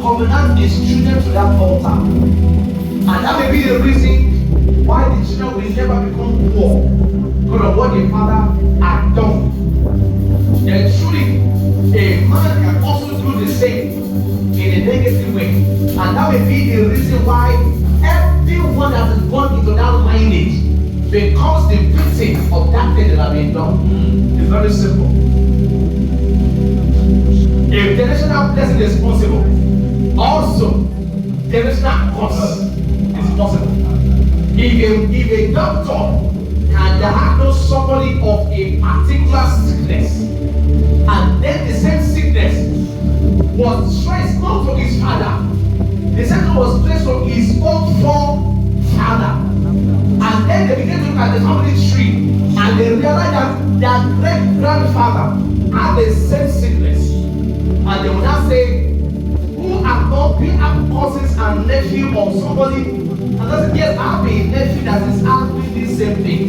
covenant his children to that altar. And that may be the reason why the children will never become poor, because of what the father had done. Then truly, a man can also do the same in a negative way. And that may be the reason why everyone that is born into that lineage becomes the victim of that thing that has been done. It's very simple. If generational blessing is possible, also generational curse is possible. If a doctor can diagnose somebody of a particular sickness, and then the same sickness was traced not to his father, the same was traced to his own forefather, and then they began to look at the family tree, and they realized that their great grandfather had the same sickness, and they would now say, who have cousins and nephew of somebody, and they say, yes, I have a nephew that is having the same thing.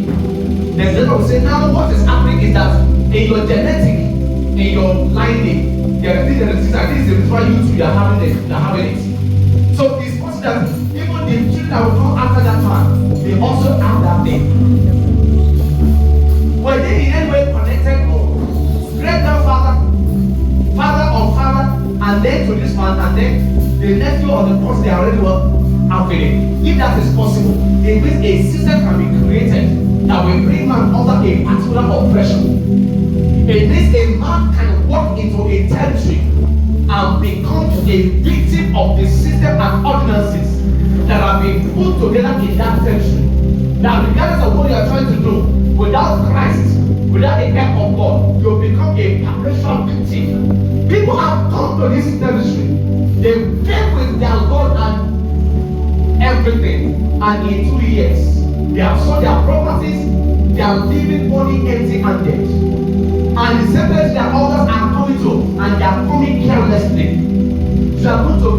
Then they will say, now what is happening is that in your genetic, in your lineage, there is this, and this is the reason why you two are having it. So it's possible that even the children that will come after that man, they also have that thing. Were they in any way connected or great grandfather, father or father, and then to this man, and then the nephew or the person they already were having it? If that is possible, it means a system can be created that will bring man under a particular oppression. It means a man can walk into a territory and become a victim of the system and ordinances that have been put together in that territory. Now, regardless of what you are trying to do, without Christ, without the help of God, you become a perpetual victim. People have come to this territory, they fail with their God and everything, and in 2 years, they have sold their properties, they are leaving money empty-handed. And the same place their others are coming to, and they are coming carelessly. You are going to